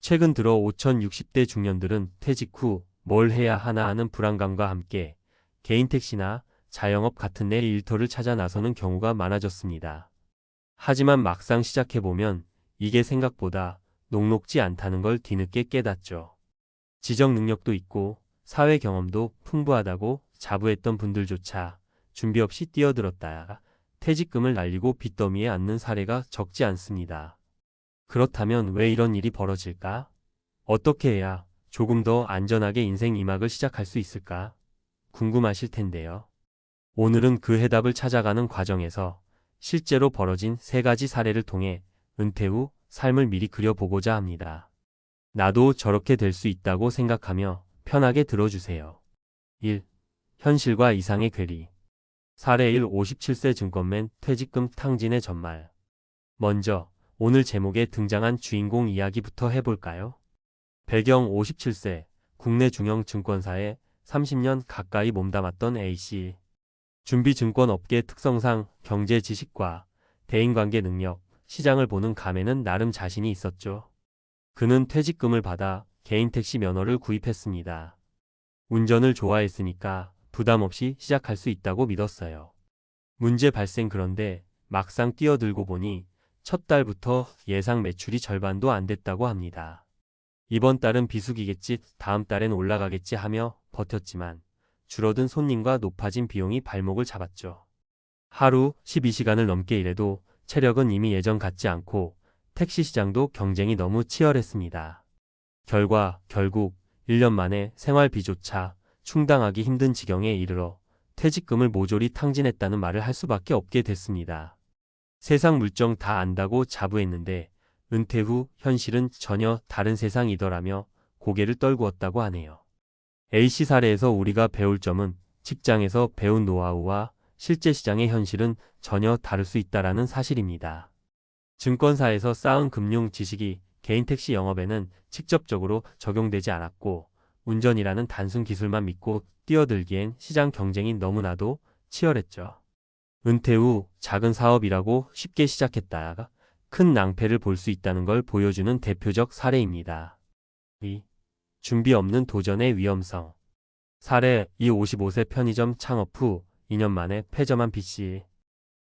최근 들어 5060대 중년들은 퇴직 후 뭘 해야 하나 하는 불안감과 함께 개인 택시나 자영업 같은 내 일터를 찾아 나서는 경우가 많아졌습니다. 하지만 막상 시작해보면 이게 생각보다 녹록지 않다는 걸 뒤늦게 깨닫죠. 지적 능력도 있고 사회 경험도 풍부하다고 자부했던 분들조차 준비 없이 뛰어들었다가 퇴직금을 날리고 빚더미에 앉는 사례가 적지 않습니다. 그렇다면 왜 이런 일이 벌어질까? 어떻게 해야 조금 더 안전하게 인생 2막을 시작할 수 있을까? 궁금하실 텐데요. 오늘은 그 해답을 찾아가는 과정에서 실제로 벌어진 3가지 사례를 통해 은퇴 후 삶을 미리 그려보고자 합니다. 나도 저렇게 될 수 있다고 생각하며 편하게 들어주세요. 1. 현실과 이상의 괴리. 사례 1. 57세 증권맨 퇴직금 탕진의 전말. 먼저 오늘 제목에 등장한 주인공 이야기부터 해볼까요? 배경 57세, 국내 중형 증권사에 30년 가까이 몸담았던 A씨. 준비증권업계 특성상 경제 지식과 대인관계 능력, 시장을 보는 감에는 나름 자신이 있었죠. 그는 퇴직금을 받아 개인 택시 면허를 구입했습니다. 운전을 좋아했으니까 부담 없이 시작할 수 있다고 믿었어요. 문제 발생. 그런데 막상 뛰어들고 보니 첫 달부터 예상 매출이 절반도 안 됐다고 합니다. 이번 달은 비수기겠지, 다음 달엔 올라가겠지 하며 버텼지만 줄어든 손님과 높아진 비용이 발목을 잡았죠. 하루 12시간을 넘게 일해도 체력은 이미 예전 같지 않고 택시 시장도 경쟁이 너무 치열했습니다. 결국 1년 만에 생활비조차 충당하기 힘든 지경에 이르러 퇴직금을 모조리 탕진했다는 말을 할 수밖에 없게 됐습니다. 세상 물정 다 안다고 자부했는데 은퇴 후 현실은 전혀 다른 세상이더라며 고개를 떨구었다고 하네요. A씨 사례에서 우리가 배울 점은 직장에서 배운 노하우와 실제 시장의 현실은 전혀 다를 수 있다는 사실입니다. 증권사에서 쌓은 금융 지식이 개인 택시 영업에는 직접적으로 적용되지 않았고 운전이라는 단순 기술만 믿고 뛰어들기엔 시장 경쟁이 너무나도 치열했죠. 은퇴 후 작은 사업이라고 쉽게 시작했다가 큰 낭패를 볼 수 있다는 걸 보여주는 대표적 사례입니다. 2. 준비 없는 도전의 위험성. 사례 2. 55세 편의점 창업 후 2년 만에 폐점한 B씨.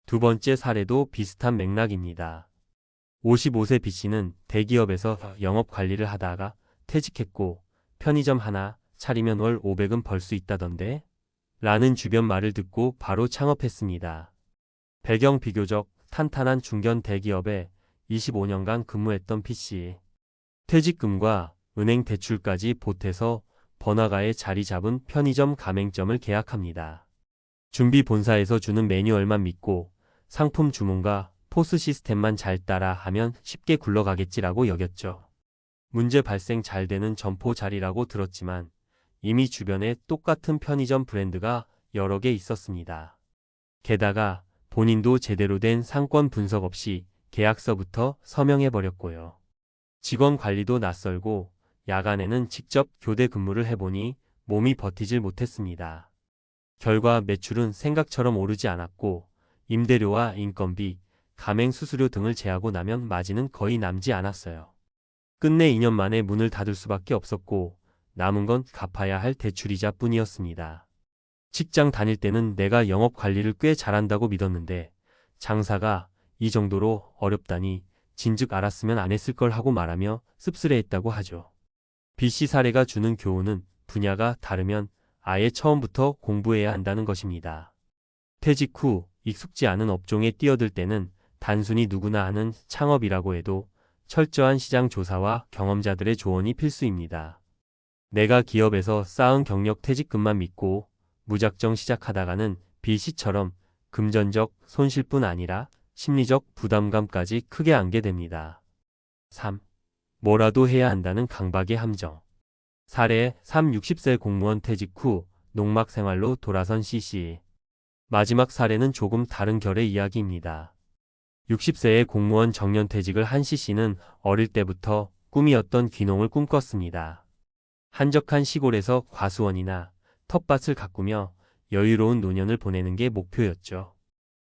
두 번째 사례도 비슷한 맥락입니다. 55세 B씨는 대기업에서 영업 관리를 하다가 퇴직했고 편의점 하나 차리면 월 500은 벌 수 있다던데? 라는 주변 말을 듣고 바로 창업했습니다. 배경 비교적 탄탄한 중견 대기업에 25년간 근무했던 B씨. 퇴직금과 은행 대출까지 보태서 번화가에 자리 잡은 편의점 가맹점을 계약합니다. 준비 본사에서 주는 매뉴얼만 믿고 상품 주문과 포스 시스템만 잘 따라 하면 쉽게 굴러가겠지라고 여겼죠. 문제 발생. 잘 되는 점포 자리라고 들었지만 이미 주변에 똑같은 편의점 브랜드가 여러 개 있었습니다. 게다가 본인도 제대로 된 상권 분석 없이 계약서부터 서명해버렸고요. 직원 관리도 낯설고 야간에는 직접 교대 근무를 해보니 몸이 버티질 못했습니다. 결과 매출은 생각처럼 오르지 않았고 임대료와 인건비, 가맹 수수료 등을 제하고 나면 마진은 거의 남지 않았어요. 끝내 2년 만에 문을 닫을 수밖에 없었고 남은 건 갚아야 할 대출이자 뿐이었습니다. 직장 다닐 때는 내가 영업 관리를 꽤 잘한다고 믿었는데 장사가 이 정도로 어렵다니 진즉 알았으면 안 했을 걸 하고 말하며 씁쓸해했다고 하죠. B씨 사례가 주는 교훈은 분야가 다르면 아예 처음부터 공부해야 한다는 것입니다. 퇴직 후 익숙지 않은 업종에 뛰어들 때는 단순히 누구나 하는 창업이라고 해도 철저한 시장 조사와 경험자들의 조언이 필수입니다. 내가 기업에서 쌓은 경력 퇴직금만 믿고 무작정 시작하다가는 B씨처럼 금전적 손실뿐 아니라 심리적 부담감까지 크게 안게 됩니다. 3. 뭐라도 해야 한다는 강박의 함정. 사례 3. 60세 공무원 퇴직 후 농막 생활로 돌아선 C씨. 마지막 사례는 조금 다른 결의 이야기입니다. 60세의 공무원 정년퇴직을 한 C씨는 어릴 때부터 꿈이었던 귀농을 꿈꿨습니다. 한적한 시골에서 과수원이나 텃밭을 가꾸며 여유로운 노년을 보내는 게 목표였죠.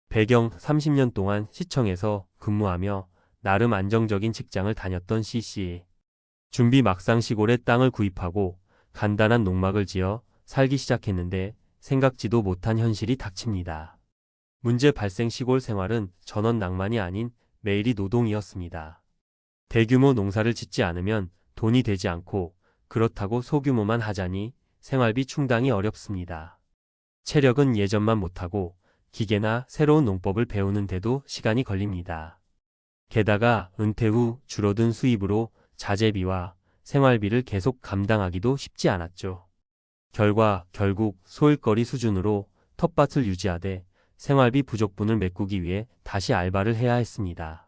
배경 30년 동안 시청에서 근무하며 나름 안정적인 직장을 다녔던 C씨. 준비 막상 시골에 땅을 구입하고 간단한 농막을 지어 살기 시작했는데 생각지도 못한 현실이 닥칩니다. 문제 발생. 시골 생활은 전원 낭만이 아닌 매일이 노동이었습니다. 대규모 농사를 짓지 않으면 돈이 되지 않고 그렇다고 소규모만 하자니 생활비 충당이 어렵습니다. 체력은 예전만 못하고 기계나 새로운 농법을 배우는데도 시간이 걸립니다. 게다가 은퇴 후 줄어든 수입으로 자재비와 생활비를 계속 감당하기도 쉽지 않았죠. 결국 소일거리 수준으로 텃밭을 유지하되 생활비 부족분을 메꾸기 위해 다시 알바를 해야 했습니다.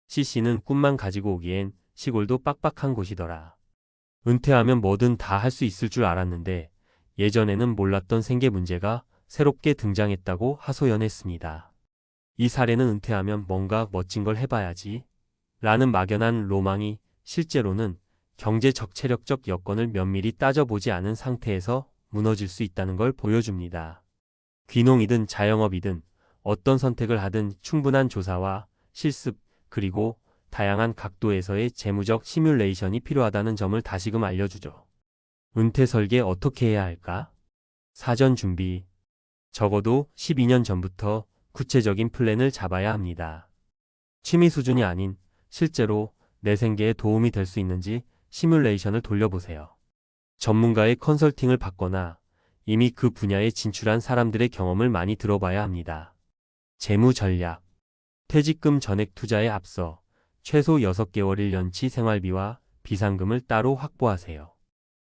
CC는 꿈만 가지고 오기엔 시골도 빡빡한 곳이더라. 은퇴하면 뭐든 다 할 수 있을 줄 알았는데 예전에는 몰랐던 생계 문제가 새롭게 등장했다고 하소연했습니다. 이 사례는 은퇴하면 뭔가 멋진 걸 해봐야지 라는 막연한 로망이 실제로는 경제적 체력적 여건을 면밀히 따져보지 않은 상태에서 무너질 수 있다는 걸 보여줍니다. 귀농이든 자영업이든 어떤 선택을 하든 충분한 조사와 실습 그리고 다양한 각도에서의 재무적 시뮬레이션이 필요하다는 점을 다시금 알려주죠. 은퇴 설계 어떻게 해야 할까? 사전 준비. 적어도 12년 전부터 구체적인 플랜을 잡아야 합니다. 취미 수준이 아닌 실제로 내 생계에 도움이 될 수 있는지 시뮬레이션을 돌려보세요. 전문가의 컨설팅을 받거나 이미 그 분야에 진출한 사람들의 경험을 많이 들어봐야 합니다. 재무 전략. 퇴직금 전액 투자에 앞서 최소 6개월 1년치 생활비와 비상금을 따로 확보하세요.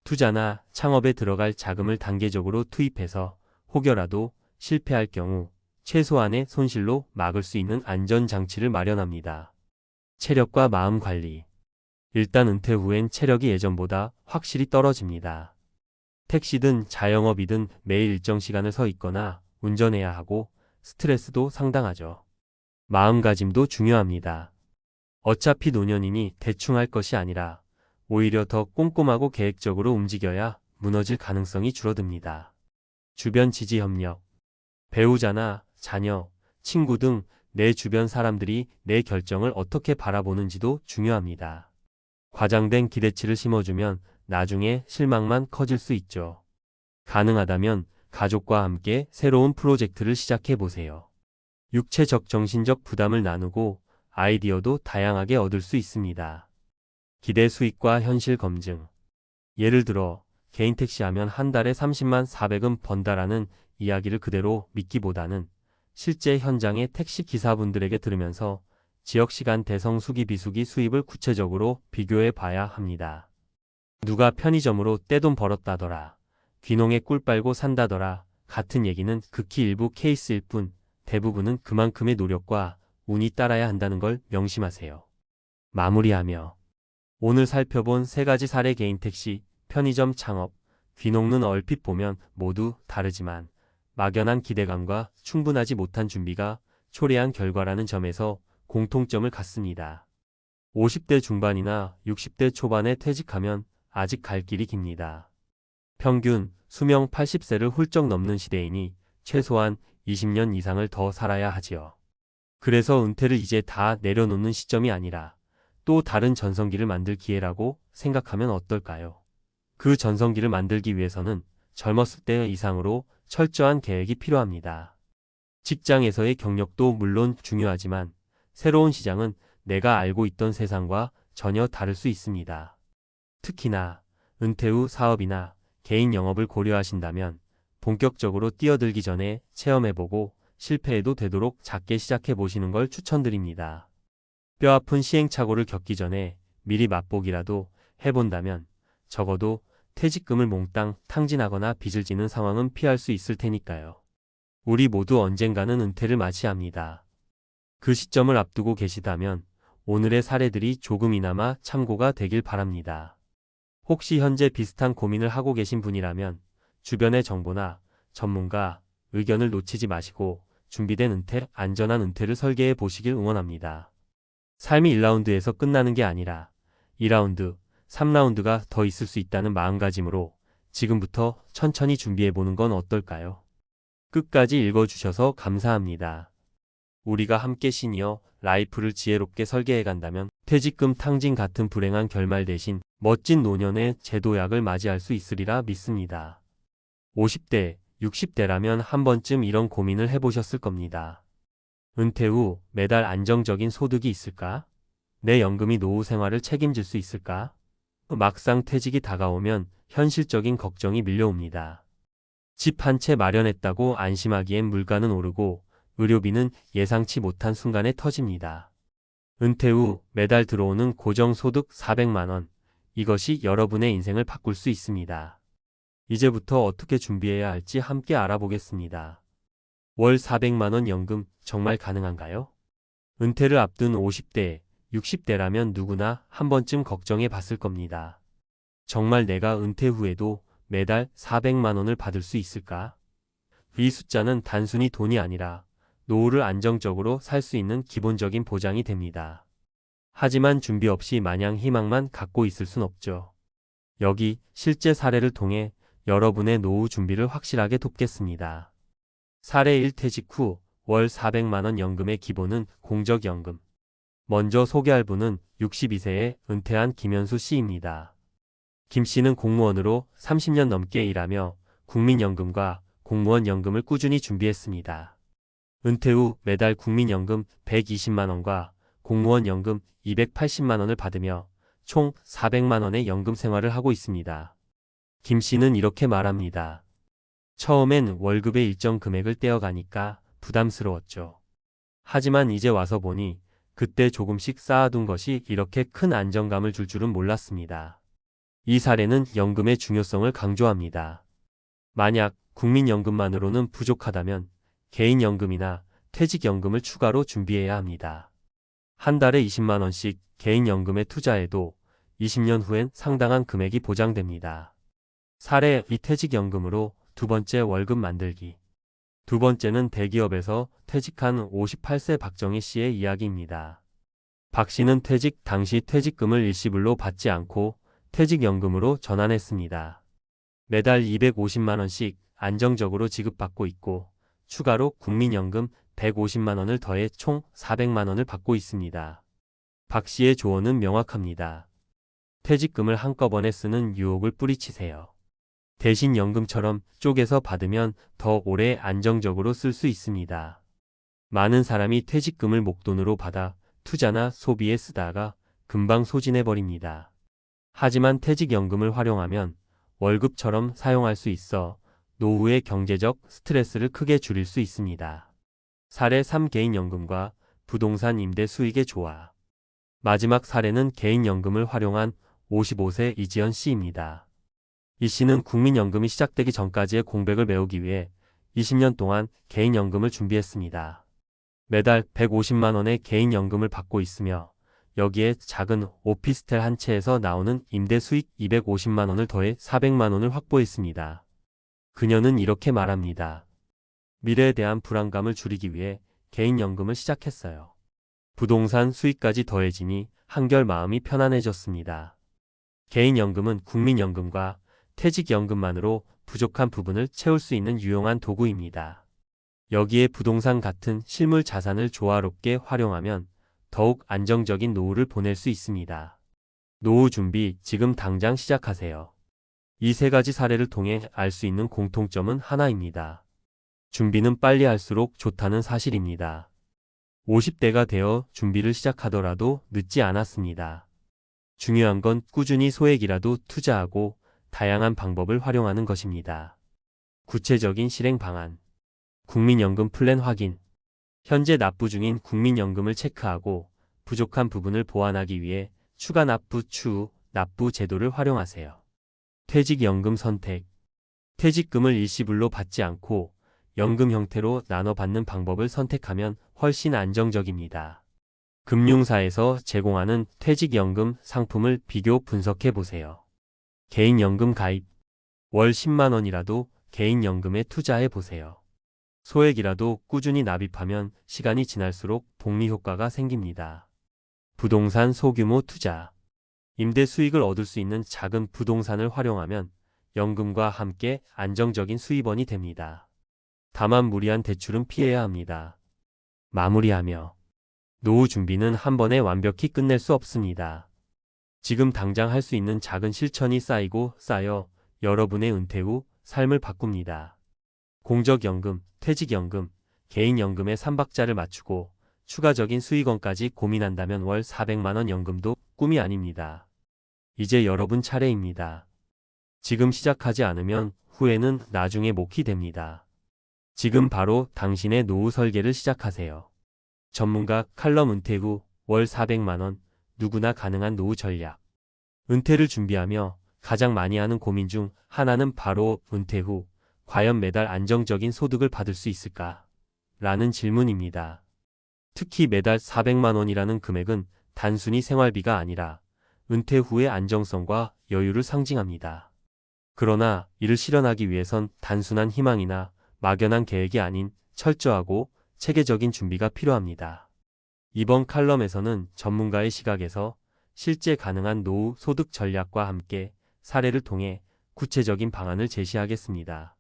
투자나 창업에 들어갈 자금을 단계적으로 투입해서 혹여라도 실패할 경우 최소한의 손실로 막을 수 있는 안전장치를 마련합니다. 체력과 마음 관리. 일단 은퇴 후엔 체력이 예전보다 확실히 떨어집니다. 택시든 자영업이든 매일 일정 시간을 서 있거나 운전해야 하고 스트레스도 상당하죠. 마음가짐도 중요합니다. 어차피 노년이니 대충 할 것이 아니라 오히려 더 꼼꼼하고 계획적으로 움직여야 무너질 가능성이 줄어듭니다. 주변 지지 협력. 배우자나 자녀, 친구 등 내 주변 사람들이 내 결정을 어떻게 바라보는지도 중요합니다. 과장된 기대치를 심어주면 나중에 실망만 커질 수 있죠. 가능하다면 가족과 함께 새로운 프로젝트를 시작해 보세요. 육체적 정신적 부담을 나누고 아이디어도 다양하게 얻을 수 있습니다. 기대 수익과 현실 검증. 예를 들어 개인 택시 하면 한 달에 30만 400은 번다라는 이야기를 그대로 믿기보다는 실제 현장의 택시 기사분들에게 들으면서 지역시간 대성수기 비수기 수입을 구체적으로 비교해 봐야 합니다. 누가 편의점으로 떼돈 벌었다더라. 귀농에 꿀 빨고 산다더라. 같은 얘기는 극히 일부 케이스일 뿐 대부분은 그만큼의 노력과 운이 따라야 한다는 걸 명심하세요. 마무리하며 오늘 살펴본 3가지 사례 개인 택시, 편의점 창업, 귀농은 얼핏 보면 모두 다르지만 막연한 기대감과 충분하지 못한 준비가 초래한 결과라는 점에서 공통점을 갖습니다. 50대 중반이나 60대 초반에 퇴직하면 아직 갈 길이 깁니다. 평균 수명 80세를 훌쩍 넘는 시대이니 최소한 20년 이상을 더 살아야 하지요. 그래서 은퇴를 이제 다 내려놓는 시점이 아니라 또 다른 전성기를 만들 기회라고 생각하면 어떨까요? 그 전성기를 만들기 위해서는 젊었을 때 이상으로 철저한 계획이 필요합니다. 직장에서의 경력도 물론 중요하지만 새로운 시장은 내가 알고 있던 세상과 전혀 다를 수 있습니다. 특히나 은퇴 후 사업이나 개인 영업을 고려하신다면 본격적으로 뛰어들기 전에 체험해보고 실패해도 되도록 작게 시작해보시는 걸 추천드립니다. 뼈아픈 시행착오를 겪기 전에 미리 맛보기라도 해본다면 적어도 퇴직금을 몽땅 탕진하거나 빚을 지는 상황은 피할 수 있을 테니까요. 우리 모두 언젠가는 은퇴를 맞이합니다. 그 시점을 앞두고 계시다면 오늘의 사례들이 조금이나마 참고가 되길 바랍니다. 혹시 현재 비슷한 고민을 하고 계신 분이라면 주변의 정보나 전문가 의견을 놓치지 마시고 준비된 은퇴, 안전한 은퇴를 설계해 보시길 응원합니다. 삶이 1라운드에서 끝나는 게 아니라 2라운드, 3라운드가 더 있을 수 있다는 마음가짐으로 지금부터 천천히 준비해보는 건 어떨까요? 끝까지 읽어주셔서 감사합니다. 우리가 함께 시니어 라이프를 지혜롭게 설계해간다면 퇴직금 탕진 같은 불행한 결말 대신 멋진 노년의 제도약을 맞이할 수 있으리라 믿습니다. 50대, 60대라면 한 번쯤 이런 고민을 해보셨을 겁니다. 은퇴 후 매달 안정적인 소득이 있을까? 내 연금이 노후 생활을 책임질 수 있을까? 막상 퇴직이 다가오면 현실적인 걱정이 밀려옵니다. 집 한 채 마련했다고 안심하기엔 물가는 오르고 의료비는 예상치 못한 순간에 터집니다. 은퇴 후 매달 들어오는 고정소득 400만 원. 이것이 여러분의 인생을 바꿀 수 있습니다. 이제부터 어떻게 준비해야 할지 함께 알아보겠습니다. 월 400만 원 연금 정말 가능한가요? 은퇴를 앞둔 50대, 60대라면 누구나 한 번쯤 걱정해 봤을 겁니다. 정말 내가 은퇴 후에도 매달 400만 원을 받을 수 있을까? 이 숫자는 단순히 돈이 아니라 노후를 안정적으로 살 수 있는 기본적인 보장이 됩니다. 하지만 준비 없이 마냥 희망만 갖고 있을 순 없죠. 여기 실제 사례를 통해 여러분의 노후 준비를 확실하게 돕겠습니다. 사례 1. 퇴직 후 월 400만 원 연금의 기본은 공적연금. 먼저 소개할 분은 62세에 은퇴한 김현수 씨입니다. 김 씨는 공무원으로 30년 넘게 일하며 국민연금과 공무원 연금을 꾸준히 준비했습니다. 은퇴 후 매달 국민연금 120만 원과 공무원 연금 280만 원을 받으며 총 400만 원의 연금 생활을 하고 있습니다. 김 씨는 이렇게 말합니다. 처음엔 월급의 일정 금액을 떼어가니까 부담스러웠죠. 하지만 이제 와서 보니 그때 조금씩 쌓아둔 것이 이렇게 큰 안정감을 줄 줄은 몰랐습니다. 이 사례는 연금의 중요성을 강조합니다. 만약 국민연금만으로는 부족하다면 개인연금이나 퇴직연금을 추가로 준비해야 합니다. 한 달에 20만 원씩 개인연금에 투자해도 20년 후엔 상당한 금액이 보장됩니다. 사례 2. 퇴직연금으로 두 번째 월급 만들기. 두 번째는 대기업에서 퇴직한 58세 박정희 씨의 이야기입니다. 박 씨는 퇴직 당시 퇴직금을 일시불로 받지 않고 퇴직연금으로 전환했습니다. 매달 250만 원씩 안정적으로 지급받고 있고 추가로 국민연금 150만 원을 더해 총 400만 원을 받고 있습니다. 박 씨의 조언은 명확합니다. 퇴직금을 한꺼번에 쓰는 유혹을 뿌리치세요. 대신 연금처럼 쪼개서 받으면 더 오래 안정적으로 쓸 수 있습니다. 많은 사람이 퇴직금을 목돈으로 받아 투자나 소비에 쓰다가 금방 소진해버립니다. 하지만 퇴직연금을 활용하면 월급처럼 사용할 수 있어 노후의 경제적 스트레스를 크게 줄일 수 있습니다. 사례 3. 개인연금과 부동산 임대 수익의 조화. 마지막 사례는 개인연금을 활용한 55세 이지연 씨입니다. 이 씨는 국민연금이 시작되기 전까지의 공백을 메우기 위해 20년 동안 개인연금을 준비했습니다. 매달 150만 원의 개인연금을 받고 있으며 여기에 작은 오피스텔 한 채에서 나오는 임대 수익 250만 원을 더해 400만 원을 확보했습니다. 그녀는 이렇게 말합니다. 미래에 대한 불안감을 줄이기 위해 개인연금을 시작했어요. 부동산 수익까지 더해지니 한결 마음이 편안해졌습니다. 개인연금은 국민연금과 퇴직연금만으로 부족한 부분을 채울 수 있는 유용한 도구입니다. 여기에 부동산 같은 실물 자산을 조화롭게 활용하면 더욱 안정적인 노후를 보낼 수 있습니다. 노후 준비 지금 당장 시작하세요. 이 세 가지 사례를 통해 알 수 있는 공통점은 하나입니다. 준비는 빨리 할수록 좋다는 사실입니다. 50대가 되어 준비를 시작하더라도 늦지 않았습니다. 중요한 건 꾸준히 소액이라도 투자하고 다양한 방법을 활용하는 것입니다. 구체적인 실행 방안. 국민연금 플랜 확인. 현재 납부 중인 국민연금을 체크하고 부족한 부분을 보완하기 위해 추가 납부 추후 납부 제도를 활용하세요. 퇴직연금 선택. 퇴직금을 일시불로 받지 않고 연금 형태로 나눠 받는 방법을 선택하면 훨씬 안정적입니다. 금융사에서 제공하는 퇴직연금 상품을 비교 분석해 보세요. 개인연금 가입. 월 10만 원이라도 개인연금에 투자해 보세요. 소액이라도 꾸준히 납입하면 시간이 지날수록 복리 효과가 생깁니다. 부동산 소규모 투자. 임대 수익을 얻을 수 있는 작은 부동산을 활용하면 연금과 함께 안정적인 수입원이 됩니다. 다만 무리한 대출은 피해야 합니다. 마무리하며 노후 준비는 한 번에 완벽히 끝낼 수 없습니다. 지금 당장 할 수 있는 작은 실천이 쌓이고 쌓여 여러분의 은퇴 후 삶을 바꿉니다. 공적연금, 퇴직연금, 개인연금의 3박자를 맞추고 추가적인 수익원까지 고민한다면 월 400만 원 연금도 꿈이 아닙니다. 이제 여러분 차례입니다. 지금 시작하지 않으면 후회는 나중에 몫이 됩니다. 지금 바로 당신의 노후 설계를 시작하세요. 전문가 칼럼 은퇴 후 월 400만 원, 누구나 가능한 노후 전략. 은퇴를 준비하며 가장 많이 하는 고민 중 하나는 바로 은퇴 후 과연 매달 안정적인 소득을 받을 수 있을까? 라는 질문입니다. 특히 매달 400만 원이라는 금액은 단순히 생활비가 아니라 은퇴 후의 안정성과 여유를 상징합니다. 그러나 이를 실현하기 위해선 단순한 희망이나 막연한 계획이 아닌 철저하고 체계적인 준비가 필요합니다. 이번 칼럼에서는 전문가의 시각에서 실제 가능한 노후 소득 전략과 함께 사례를 통해 구체적인 방안을 제시하겠습니다.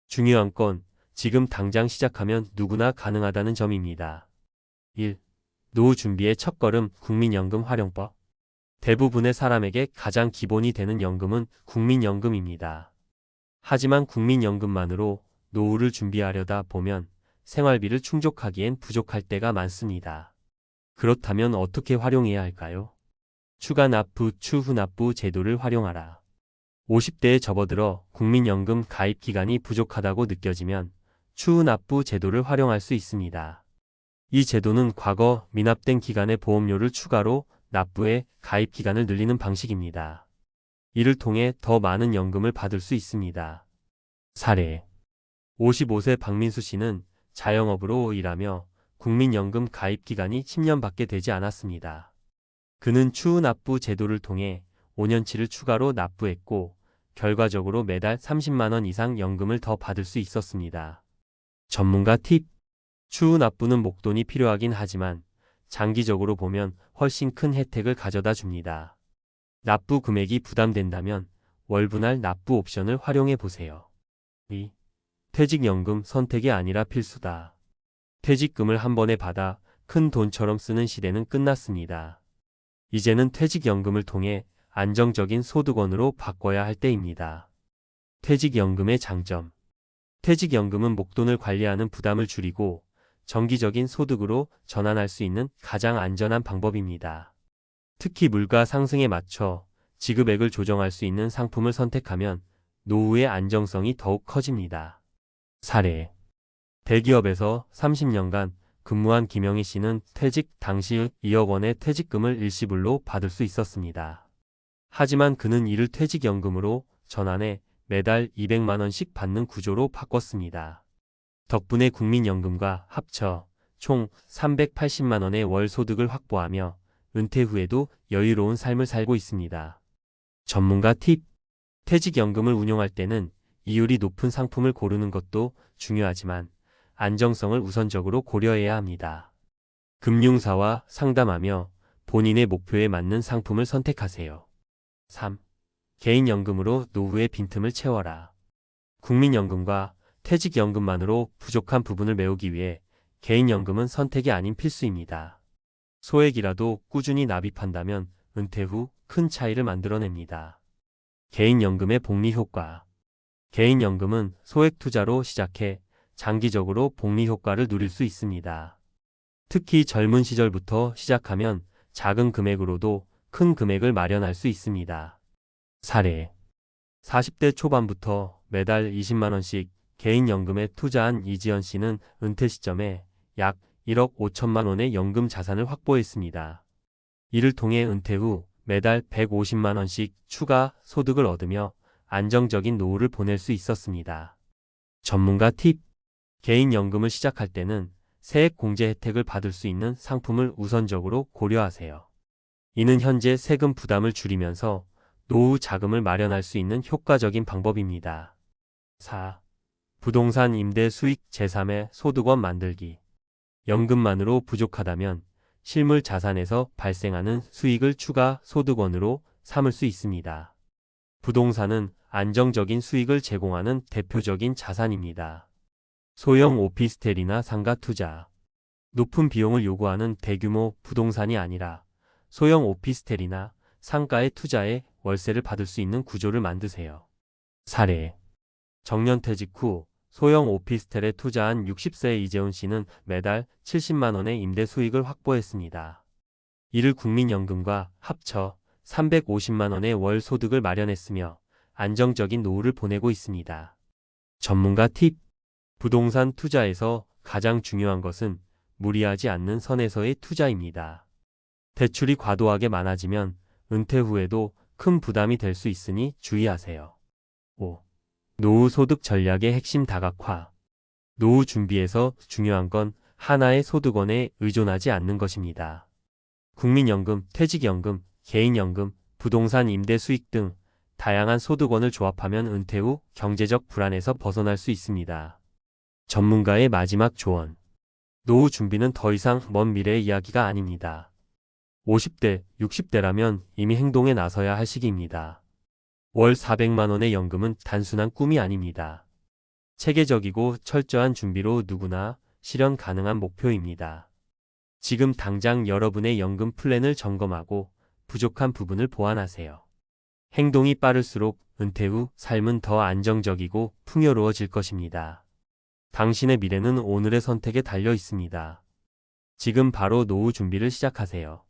중요한 건 지금 당장 시작하면 누구나 가능하다는 점입니다. 1. 노후 준비의 첫걸음 국민연금 활용법. 대부분의 사람에게 가장 기본이 되는 연금은 국민연금입니다. 하지만 국민연금만으로 노후를 준비하려다 보면 생활비를 충족하기엔 부족할 때가 많습니다. 그렇다면 어떻게 활용해야 할까요? 추가 납부, 추후 납부 제도를 활용하라. 50대에 접어들어 국민연금 가입 기간이 부족하다고 느껴지면 추후 납부 제도를 활용할 수 있습니다. 이 제도는 과거 미납된 기간의 보험료를 추가로 납부해 가입 기간을 늘리는 방식입니다. 이를 통해 더 많은 연금을 받을 수 있습니다. 사례 55세 박민수 씨는 자영업으로 일하며 국민연금 가입 기간이 10년밖에 되지 않았습니다. 그는 추후 납부 제도를 통해 5년치를 추가로 납부했고 결과적으로 매달 30만 원 이상 연금을 더 받을 수 있었습니다. 전문가 팁. 추후 납부는 목돈이 필요하긴 하지만 장기적으로 보면 훨씬 큰 혜택을 가져다 줍니다. 납부 금액이 부담된다면 월분할 납부 옵션을 활용해 보세요. 2. 퇴직연금 선택이 아니라 필수다. 퇴직금을 한 번에 받아 큰 돈처럼 쓰는 시대는 끝났습니다. 이제는 퇴직연금을 통해 안정적인 소득원으로 바꿔야 할 때입니다. 퇴직연금의 장점. 퇴직연금은 목돈을 관리하는 부담을 줄이고 정기적인 소득으로 전환할 수 있는 가장 안전한 방법입니다. 특히 물가 상승에 맞춰 지급액을 조정할 수 있는 상품을 선택하면 노후의 안정성이 더욱 커집니다. 사례. 대기업에서 30년간 근무한 김영희 씨는 퇴직 당시 2억 원의 퇴직금을 일시불로 받을 수 있었습니다. 하지만 그는 이를 퇴직연금으로 전환해 매달 200만 원씩 받는 구조로 바꿨습니다. 덕분에 국민연금과 합쳐 총 380만 원의 월 소득을 확보하며 은퇴 후에도 여유로운 삶을 살고 있습니다. 전문가 팁. 퇴직연금을 운용할 때는 이율이 높은 상품을 고르는 것도 중요하지만 안정성을 우선적으로 고려해야 합니다. 금융사와 상담하며 본인의 목표에 맞는 상품을 선택하세요. 3. 개인연금으로 노후의 빈틈을 채워라. 국민연금과 퇴직연금만으로 부족한 부분을 메우기 위해 개인연금은 선택이 아닌 필수입니다. 소액이라도 꾸준히 납입한다면 은퇴 후 큰 차이를 만들어냅니다. 개인연금의 복리효과. 개인연금은 소액 투자로 시작해 장기적으로 복리효과를 누릴 수 있습니다. 특히 젊은 시절부터 시작하면 작은 금액으로도 큰 금액을 마련할 수 있습니다. 사례. 40대 초반부터 매달 20만 원씩 개인연금에 투자한 이지연 씨는 은퇴 시점에 약 1억 5천만 원의 연금 자산을 확보했습니다. 이를 통해 은퇴 후 매달 150만 원씩 추가 소득을 얻으며 안정적인 노후를 보낼 수 있었습니다. 전문가 팁. 개인연금을 시작할 때는 세액 공제 혜택을 받을 수 있는 상품을 우선적으로 고려하세요. 이는 현재 세금 부담을 줄이면서 노후 자금을 마련할 수 있는 효과적인 방법입니다. 4. 부동산 임대 수익 제3의 소득원 만들기. 연금만으로 부족하다면 실물 자산에서 발생하는 수익을 추가 소득원으로 삼을 수 있습니다. 부동산은 안정적인 수익을 제공하는 대표적인 자산입니다. 소형 오피스텔이나 상가 투자. 높은 비용을 요구하는 대규모 부동산이 아니라 소형 오피스텔이나 상가에 투자해 월세를 받을 수 있는 구조를 만드세요. 사례. 정년퇴직 후 소형 오피스텔에 투자한 60세 이재훈 씨는 매달 70만 원의 임대 수익을 확보했습니다. 이를 국민연금과 합쳐 350만 원의 월 소득을 마련했으며 안정적인 노후를 보내고 있습니다. 전문가 팁. 부동산 투자에서 가장 중요한 것은 무리하지 않는 선에서의 투자입니다. 대출이 과도하게 많아지면 은퇴 후에도 큰 부담이 될 수 있으니 주의하세요. 5. 노후 소득 전략의 핵심 다각화. 노후 준비에서 중요한 건 하나의 소득원에 의존하지 않는 것입니다. 국민연금, 퇴직연금, 개인연금, 부동산 임대 수익 등 다양한 소득원을 조합하면 은퇴 후 경제적 불안에서 벗어날 수 있습니다. 전문가의 마지막 조언. 노후 준비는 더 이상 먼 미래의 이야기가 아닙니다. 50대, 60대라면 이미 행동에 나서야 할 시기입니다. 월 400만 원의 연금은 단순한 꿈이 아닙니다. 체계적이고 철저한 준비로 누구나 실현 가능한 목표입니다. 지금 당장 여러분의 연금 플랜을 점검하고 부족한 부분을 보완하세요. 행동이 빠를수록 은퇴 후 삶은 더 안정적이고 풍요로워질 것입니다. 당신의 미래는 오늘의 선택에 달려 있습니다. 지금 바로 노후 준비를 시작하세요.